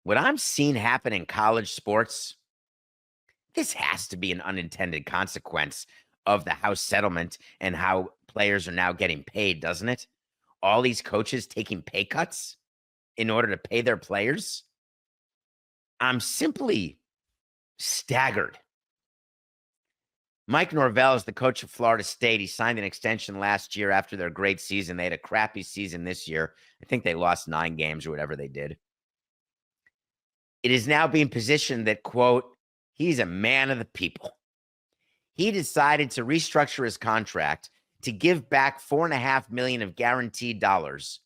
What I'm seeing happen in college sports, this has to be an unintended consequence of the house settlement and how players are now getting paid, doesn't it? All these coaches taking pay cuts in order to pay their players. I'm simply staggered. Mike Norvell is the coach of Florida State. He signed an extension last year after their great season. They had a crappy season this year. I think they lost 9 games or whatever they did. It is now being positioned that, quote, he's a man of the people. He decided to restructure his contract to give back $4.5 million of guaranteed dollars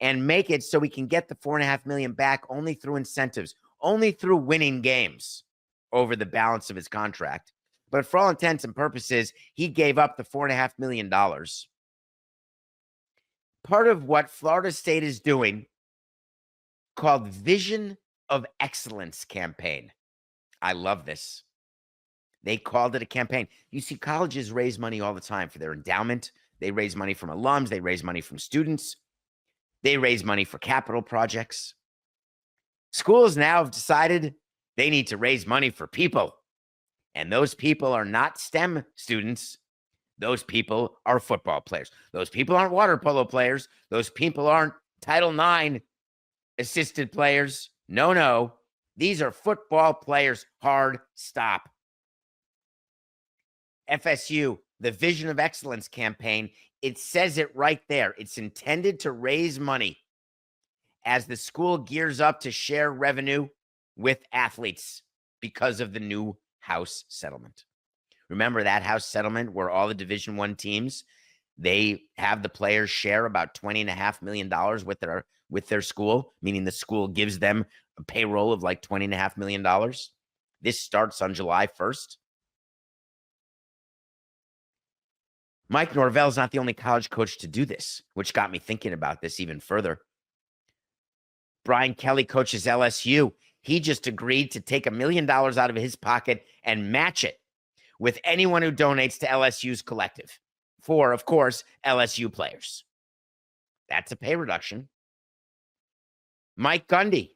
and make it so we can get the $4.5 million back only through incentives, only through winning games over the balance of his contract. But for all intents and purposes, he gave up the $4.5 million. Part of what Florida State is doing, called Vision of Excellence campaign. I love this. They called it a campaign. You see, colleges raise money all the time for their endowment. They raise money from alums. They raise money from students. They raise money for capital projects. Schools now have decided they need to raise money for people. And those people are not STEM students. Those people are football players. Those people aren't water polo players. Those people aren't Title IX assisted players. No. These are football players. Hard stop. FSU, the Vision of Excellence campaign, it says it right there. It's intended to raise money as the school gears up to share revenue with athletes because of the new house settlement. Remember that house settlement where all the Division I teams, they have the players share about $20.5 million with their school, meaning the school gives them a payroll of like $20.5 million. This starts on July 1st. Mike Norvell is not the only college coach to do this, which got me thinking about this even further. Brian Kelly coaches LSU. He just agreed to take $1 million out of his pocket and match it with anyone who donates to LSU's collective for, of course, LSU players. That's a pay reduction. Mike Gundy,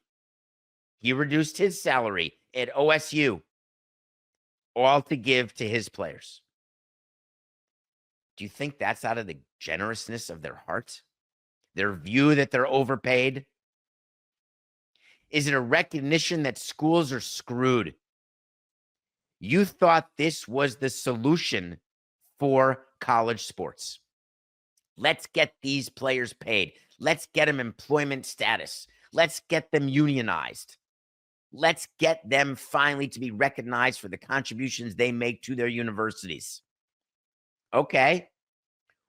he reduced his salary at OSU, all to give to his players. Do you think that's out of the generousness of their heart? Their view that they're overpaid? Is it a recognition that schools are screwed? You thought this was the solution for college sports. Let's get these players paid. Let's get them employment status. Let's get them unionized. Let's get them finally to be recognized for the contributions they make to their universities. Okay,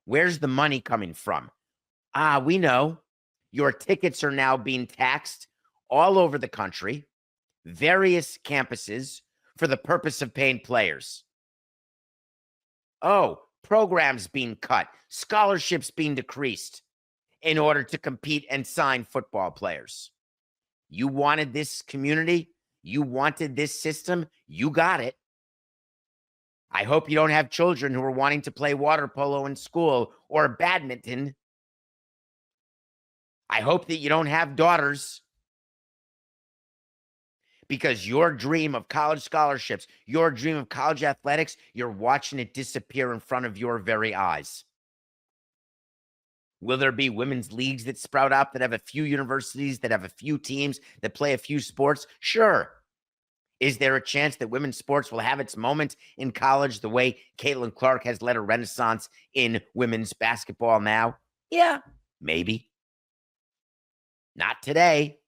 where's the money coming from? We know your tickets are now being taxed all over the country, various campuses, for the purpose of paying players. Oh, programs being cut, scholarships being decreased in order to compete and sign football players. You wanted this community, you wanted this system, you got it. I hope you don't have children who are wanting to play water polo in school or badminton. I hope that you don't have daughters, because your dream of college scholarships, your dream of college athletics, you're watching it disappear in front of your very eyes. Will there be women's leagues that sprout up that have a few universities, that have a few teams, that play a few sports? Sure. Is there a chance that women's sports will have its moment in college the way Caitlin Clark has led a renaissance in women's basketball now? Yeah, maybe. Not today.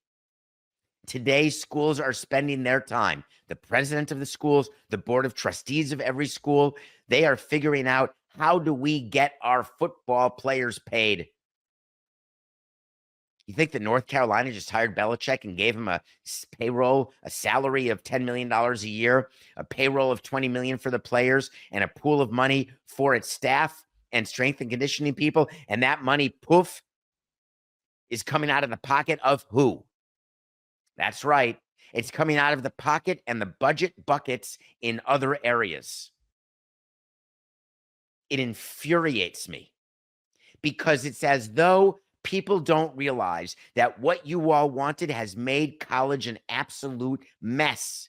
Today, schools are spending their time. The president of the schools, the board of trustees of every school, they are figuring out, how do we get our football players paid? You think that North Carolina just hired Belichick and gave him a payroll, a salary of $10 million a year, a payroll of $20 million for the players, and a pool of money for its staff and strength and conditioning people, and that money, poof, is coming out of the pocket of who? That's right. It's coming out of the pocket and the budget buckets in other areas. It infuriates me because it's as though People don't realize that what you all wanted has made college an absolute mess.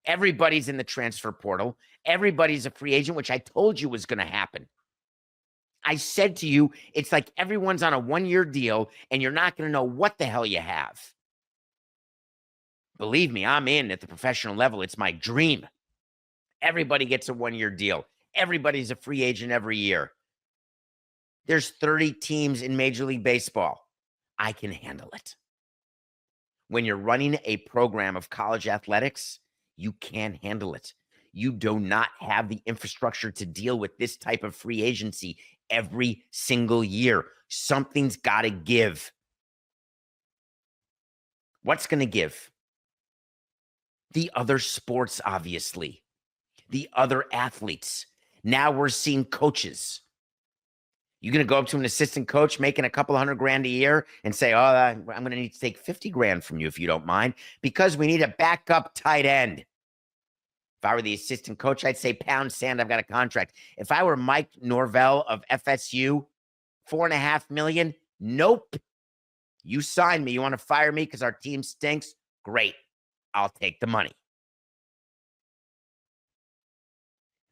Everybody's in the transfer portal. Everybody's a free agent, which I told you was going to happen. I said to you, it's like everyone's on a one-year deal and you're not going to know what the hell you have. Believe me, I'm in at the professional level. It's my dream. Everybody gets a one-year deal. Everybody's a free agent every year. There's 30 teams in Major League Baseball. I can handle it. When you're running a program of college athletics, you can't handle it. You do not have the infrastructure to deal with this type of free agency every single year. Something's got to give. What's going to give? The other sports, obviously. The other athletes. Now we're seeing coaches. You're going to go up to an assistant coach making a couple $100,000 a year and say, oh, I'm going to need to take $50,000 from you if you don't mind, because we need a backup tight end. If I were the assistant coach, I'd say, pound sand, I've got a contract. If I were Mike Norvell of FSU, $4.5 million, nope. You signed me. You want to fire me because our team stinks? Great. I'll take the money.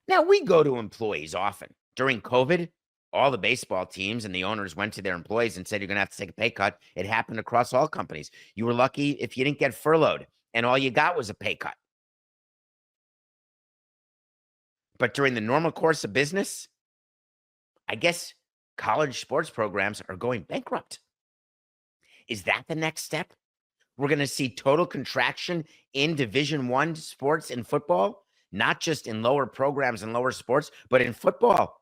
Now, we go to employees often. During COVID, all the baseball teams and the owners went to their employees and said, you're going to have to take a pay cut. It happened across all companies. You were lucky if you didn't get furloughed and all you got was a pay cut. But during the normal course of business, I guess college sports programs are going bankrupt. Is that the next step? We're going to see total contraction in Division I sports and football, not just in lower programs and lower sports, but in football.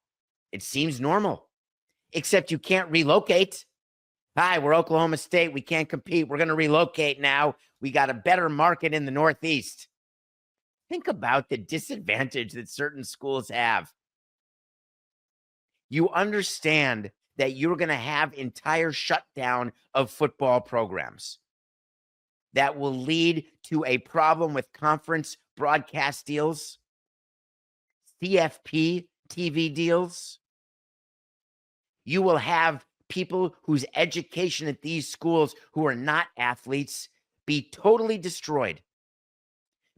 It seems normal, except you can't relocate. Hi, we're Oklahoma State. We can't compete. We're going to relocate now. We got a better market in the Northeast. Think about the disadvantage that certain schools have. You understand that you're going to have entire shutdown of football programs that will lead to a problem with conference broadcast deals, CFP TV deals. You will have people whose education at these schools who are not athletes be totally destroyed.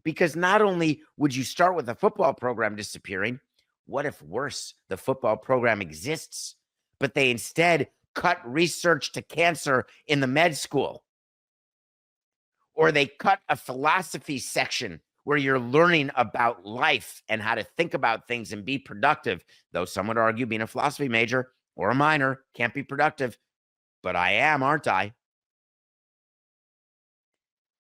Because not only would you start with a football program disappearing, what if worse, the football program exists, but they instead cut research to cancer in the med school? Or they cut a philosophy section where you're learning about life and how to think about things and be productive. Though some would argue being a philosophy major or a minor can't be productive, but I am, aren't I?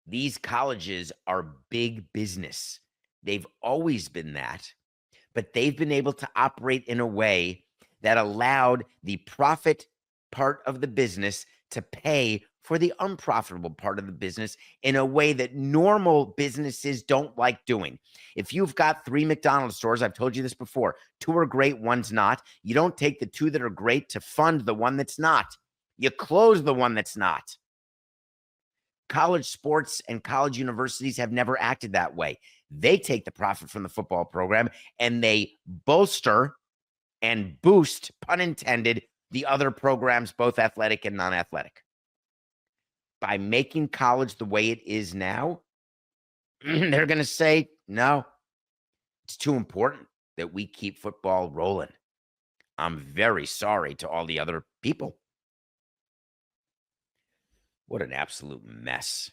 These colleges are big business. They've always been that, but they've been able to operate in a way that allowed the profit part of the business to pay for the unprofitable part of the business in a way that normal businesses don't like doing. If you've got 3 McDonald's stores, I've told you this before, 2 are great, 1's not. You don't take the 2 that are great to fund the one that's not. You close the one that's not. College sports and college universities have never acted that way. They take the profit from the football program and they bolster and boost, pun intended, the other programs, both athletic and non-athletic. By making college the way it is now, they're going to say, no, it's too important that we keep football rolling. I'm very sorry to all the other people. What an absolute mess.